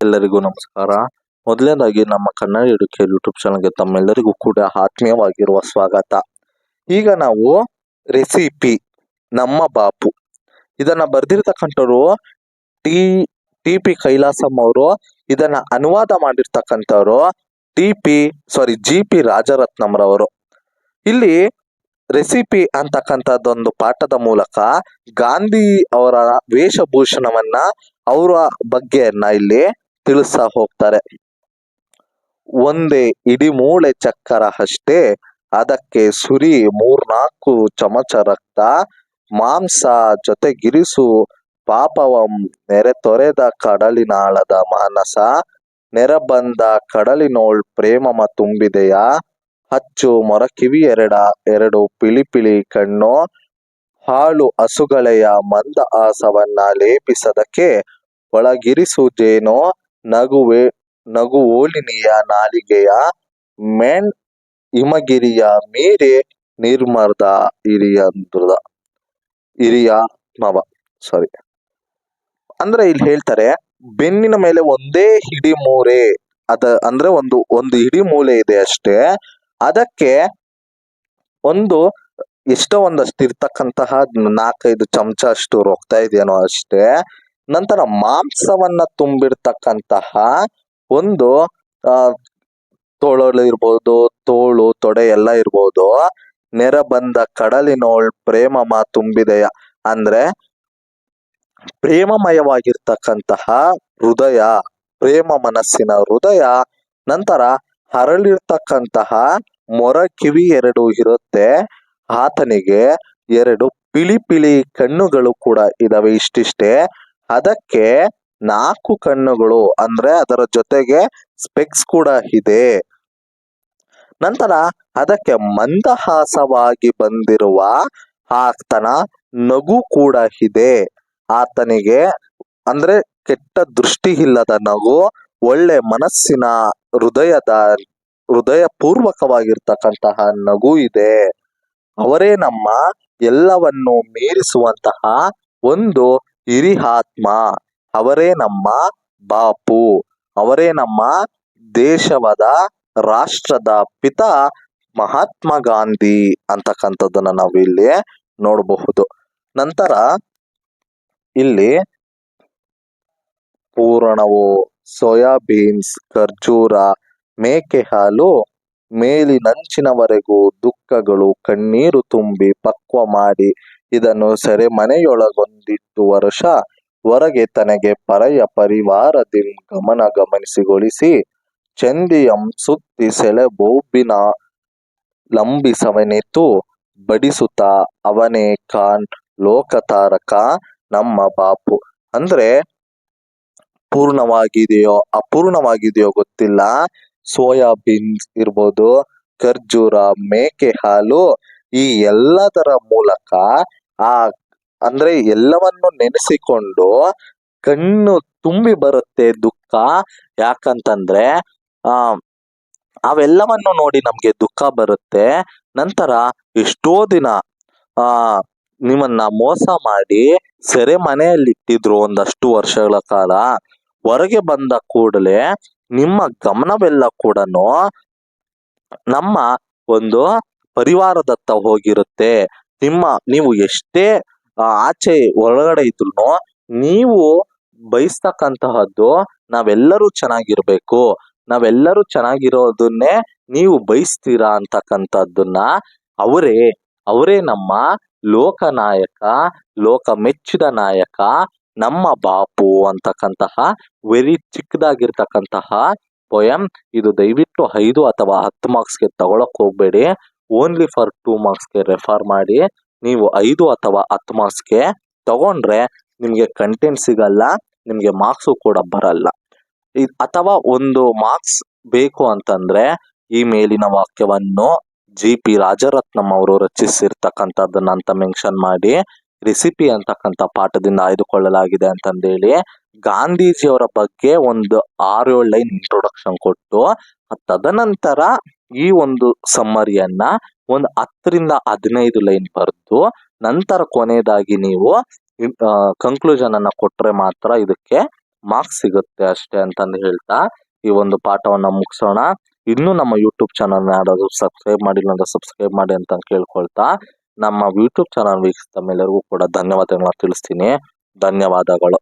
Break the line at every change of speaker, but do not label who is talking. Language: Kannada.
ಎಲ್ಲರಿಗೂ ನಮಸ್ಕಾರ. ಮೊದಲನೇದಾಗಿ ನಮ್ಮ ಕನ್ನಡ ಎಡುಕೆ ಯೂಟ್ಯೂಬ್ ಚಾನಲ್ಗೆ ತಮ್ಮೆಲ್ಲರಿಗೂ ಕೂಡ ಆತ್ಮೀಯವಾಗಿರುವ ಸ್ವಾಗತ. ಈಗ ನಾವು ರೆಸಿಪಿ ನಮ್ಮ ಬಾಪು ಇದನ್ನ ಬರ್ದಿರ್ತಕ್ಕಂಥವ್ರು ಟಿ ಪಿ ಕೈಲಾಸಂ ಅವರು. ಇದನ್ನ ಅನುವಾದ ಮಾಡಿರ್ತಕ್ಕಂಥವ್ರು ಜಿ ಪಿ ರಾಜರತ್ನಂರವರು. ಇಲ್ಲಿ ರೆಸಿಪಿ ಅಂತಕ್ಕಂಥದ್ದೊಂದು ಪಾಠದ ಮೂಲಕ ಗಾಂಧಿ ಅವರ ವೇಷಭೂಷಣವನ್ನ ಅವರ ಬಗ್ಗೆಯನ್ನ ಇಲ್ಲಿ ತಿಳಿಸ್ತಾ ಹೋಗ್ತಾರೆ. ಒಂದೇ ಇಡೀ ಮೂಳೆ ಚಕ್ಕರ ಅಷ್ಟೇ, ಅದಕ್ಕೆ ಸುರಿ 3-4 ಚಮಚ ರಕ್ತ, ಮಾಂಸ ಜೊತೆಗಿರಿಸು ಪಾಪವಂ ನೆರೆತೊರೆದ ಕಡಲಿನಾಳದ ಮಾನಸ, ನೆರೆಬಂದ ಕಡಲಿನೋಳ್ ಪ್ರೇಮಮ ತುಂಬಿದೆಯ, ಹಚ್ಚು ಮೊರಕಿವಿ ಎರಡು ಪಿಳಿ ಕಣ್ಣು, ಹಾಳು ಹಸುಗಳೆಯ ಮಂದ ಆಸವನ್ನ ಲೇಪಿಸದಕ್ಕೆ, ಒಳಗಿರಿಸು ಜೇನೋ ನಗುವೋಲಿನಿಯ ನಾಲಿಗೆಯ, ಮೆಣ್ ಹಿಮಗಿರಿಯ ಮೀರಿ ನಿರ್ಮರ್ದ ಹಿರಿಯಾತ್ಮವ. ಅಂದ್ರೆ ಇಲ್ಲಿ ಹೇಳ್ತಾರೆ, ಬೆನ್ನಿನ ಮೇಲೆ ಒಂದೇ ಹಿಡಿ ಮೂರೆ, ಅಂದ್ರೆ ಒಂದು ಹಿಡಿ ಮೂಲೆ ಇದೆ ಅಷ್ಟೇ, ಅದಕ್ಕೆ ಒಂದಷ್ಟು ಇರ್ತಕ್ಕಂತಹ 4-5 ಚಮಚ ಅಷ್ಟು ರಕ್ತ ಇದೆಯೇನೋ ಅಷ್ಟೇ. ನಂತರ ಮಾಂಸವನ್ನ ತುಂಬಿರ್ತಕ್ಕಂತಹ ಒಂದು ತೋಳು ಇರ್ಬೋದು, ತೋಳು ತೊಡೆ ಎಲ್ಲ ಇರ್ಬೋದು. ನೆರೆ ಬಂದ ಕಡಲಿನೋಳ್ ಪ್ರೇಮಮ ತುಂಬಿದೆಯ, ಅಂದ್ರೆ ಪ್ರೇಮಮಯವಾಗಿರ್ತಕ್ಕಂತಹ ಹೃದಯ, ಪ್ರೇಮ ಮನಸ್ಸಿನ ಹೃದಯ. ನಂತರ ಹರಳಿರ್ತಕ್ಕಂತಹ ಮೊರಕಿವಿ 2 ಇರುತ್ತೆ, ಆತನಿಗೆ 2 ಪಿಳಿ ಕಣ್ಣುಗಳು ಕೂಡ ಇದಾವೆ, ಇಷ್ಟಿಷ್ಟೇ. ಅದಕ್ಕೆ 4 ಕಣ್ಣುಗಳು, ಅಂದ್ರೆ ಅದರ ಜೊತೆಗೆ ಸ್ಪೆಕ್ಸ್ ಕೂಡ ಇದೆ. ನಂತರ ಅದಕ್ಕೆ ಮಂದಹಾಸವಾಗಿ ಬಂದಿರುವ ಆತನ ನಗು ಕೂಡ ಇದೆ. ಆತನಿಗೆ ಅಂದ್ರೆ ಕೆಟ್ಟ ದೃಷ್ಟಿ ಇಲ್ಲದ ನಗು, ಒಳ್ಳೆ ಮನಸ್ಸಿನ ಹೃದಯ ಪೂರ್ವಕವಾಗಿರ್ತಕ್ಕಂತಹ ನಗು ಇದೆ. ಅವರೇ ನಮ್ಮ ಎಲ್ಲವನ್ನು ಮೀರಿಸುವಂತಹ ಒಂದು ಹಿರಿಯಾತ್ಮ, ಅವರೇ ನಮ್ಮ ಬಾಪು, ಅವರೇ ನಮ್ಮ ದೇಶದ ರಾಷ್ಟ್ರದ ಪಿತ ಮಹಾತ್ಮ ಗಾಂಧಿ ಅಂತಕ್ಕಂಥದ್ದನ್ನ ನಾವು ಇಲ್ಲಿ ನೋಡಬಹುದು. ನಂತರ ಇಲ್ಲಿ ಪೂರಣವು ಸೋಯಾಬೀನ್ಸ್, ಖರ್ಜೂರ, ಮೇಕೆ ಹಾಲು, ಮೇಲಿನಂಚಿನವರೆಗೂ ದುಃಖಗಳು ಕಣ್ಣೀರು ತುಂಬಿ ಪಕ್ವ ಮಾಡಿ, ಇದನ್ನು ಸೆರೆಮನೆಯೊಳಗೊಂದಿಟ್ಟು ವರ್ಷ, ಹೊರಗೆ ತನಗೆ ಪರೆಯ ಪರಿವಾರದಿಂ ಗಮನಿಸಿಗೊಳಿಸಿ, ಚಂದಿಯಂ ಸುತ್ತಿ ಸೆಳೆ ಬೌಬಿನ ಲಂಬಿಸವನೆತು ಬಡಿಸುತ್ತ, ಅವನೇ ಖಾನ್ ಲೋಕತಾರಕ ನಮ್ಮ ಬಾಪು. ಅಂದ್ರೆ ಪೂರ್ಣವಾಗಿದೆಯೋ ಅಪೂರ್ಣವಾಗಿದೆಯೋ ಗೊತ್ತಿಲ್ಲ, ಸೋಯಾಬೀನ್ಸ್ ಇರ್ಬೋದು, ಖರ್ಜೂರ, ಮೇಕೆ ಹಾಲು, ಈ ಎಲ್ಲದರ ಮೂಲಕ ಅಂದ್ರೆ ಎಲ್ಲವನ್ನು ನೆನೆಸಿಕೊಂಡು ಕಣ್ಣು ತುಂಬಿ ಬರುತ್ತೆ ದುಃಖ. ಯಾಕಂತಂದ್ರೆ ಅವೆಲ್ಲವನ್ನು ನೋಡಿ ನಮ್ಗೆ ದುಃಖ ಬರುತ್ತೆ. ನಂತರ ಎಷ್ಟೋ ದಿನ ನಿಮ್ಮನ್ನ ಮೋಸ ಮಾಡಿ ಸೆರೆಮನೆಯಲ್ಲಿಟ್ಟಿದ್ರು ಒಂದಷ್ಟು ವರ್ಷಗಳ ಕಾಲ. ಹೊರಗೆ ಬಂದ ಕೂಡಲೇ ನಿಮ್ಮ ಗಮನವೆಲ್ಲ ಕೂಡ ನಮ್ಮ ಒಂದು ಪರಿವಾರದತ್ತ ಹೋಗಿರುತ್ತೆ. ನೀವು ಎಷ್ಟೇ ಆಚೆ ಒಳಗಡೆ ಇದ್ರು ನೀವು ಬಯಸ್ತಕ್ಕಂತಹದ್ದು ನಾವೆಲ್ಲರೂ ಚೆನ್ನಾಗಿರ್ಬೇಕು, ನಾವೆಲ್ಲರೂ ಚೆನ್ನಾಗಿರೋದನ್ನೇ ನೀವು ಬಯಸ್ತೀರಾ ಅಂತಕ್ಕಂಥದ್ದನ್ನ ಅವರೇ ನಮ್ಮ ಲೋಕನಾಯಕ, ಲೋಕ ಮೆಚ್ಚಿದ ನಾಯಕ ನಮ್ಮ ಬಾಪು ಅಂತಕ್ಕಂತಹ ವೆರಿ ಚಿಕ್ಕದಾಗಿರ್ತಕ್ಕಂತಹ ಪೊಯಮ್ ಇದು. ದಯವಿಟ್ಟು 5 ಅಥವಾ 10 ಮಾರ್ಕ್ಸ್ಗೆ ತಗೊಳಕ್ ಹೋಗ್ಬೇಡಿ, ಓನ್ಲಿ ಫಾರ್ 2 ಮಾರ್ಕ್ಸ್ಗೆ ರೆಫರ್ ಮಾಡಿ. ನೀವು 5 ಅಥವಾ 10 ಮಾರ್ಕ್ಸ್ಗೆ ತಗೊಂಡ್ರೆ ನಿಮ್ಗೆ ಕಂಟೆಂಟ್ ಸಿಗಲ್ಲ, ನಿಮ್ಗೆ ಮಾರ್ಕ್ಸು ಕೂಡ ಬರಲ್ಲ. ಅಥವಾ 1 ಮಾರ್ಕ್ಸ್ ಬೇಕು ಅಂತಂದ್ರೆ ಈ ಮೇಲಿನ ವಾಕ್ಯವನ್ನು ಜಿ.ಪಿ. ರಾಜರತ್ನಂ ಅವರು ರಚಿಸಿರ್ತಕ್ಕಂಥದ್ದನ್ನ ಅಂತ ಮೆನ್ಷನ್ ಮಾಡಿ, ರೆಸಿಪಿ ಅಂತಕ್ಕಂಥ ಪಾಠದಿಂದ ಆಯ್ದುಕೊಳ್ಳಲಾಗಿದೆ ಅಂತಂದೇಳಿ ಗಾಂಧೀಜಿಯವರ ಬಗ್ಗೆ ಒಂದು 6-7 ಲೈನ್ ಇಂಟ್ರೊಡಕ್ಷನ್ ಕೊಟ್ಟು, ತದನಂತರ ಈ ಒಂದು ಸಮ್ಮರಿಯನ್ನ ಒಂದು 10ರಿಂದ 15 ಲೈನ್ ಬರೆದು, ನಂತರ ಕೊನೆಯದಾಗಿ ನೀವು ಕನ್ಕ್ಲೂಷನ್ ಅನ್ನ ಕೊಟ್ರೆ ಮಾತ್ರ ಇದಕ್ಕೆ ಮಾರ್ಕ್ಸ್ ಸಿಗುತ್ತೆ ಅಷ್ಟೇ ಅಂತಂದು ಹೇಳ್ತಾ ಈ ಒಂದು ಪಾಠವನ್ನ ಮುಗಿಸೋಣ. ಇನ್ನೂ ನಮ್ಮ ಯೂಟ್ಯೂಬ್ ಚಾನಲ್ ಯಾರಾದ್ರೂ ಸಬ್ಸ್ಕ್ರೈಬ್ ಮಾಡಿಲ್ಲ ಅಂದ್ರೆ ಸಬ್ಸ್ಕ್ರೈಬ್ ಮಾಡಿ ಅಂತ ಕೇಳ್ಕೊಳ್ತಾ ನಮ್ಮ ಯೂಟ್ಯೂಬ್ ಚಾನಲ್ ವೀಕ್ಷಿಸಿದ ಮೇಲೆಲ್ಲರಿಗೂ ಕೂಡ ಧನ್ಯವಾದಗಳನ್ನ ತಿಳಿಸ್ತೀನಿ. ಧನ್ಯವಾದಗಳು.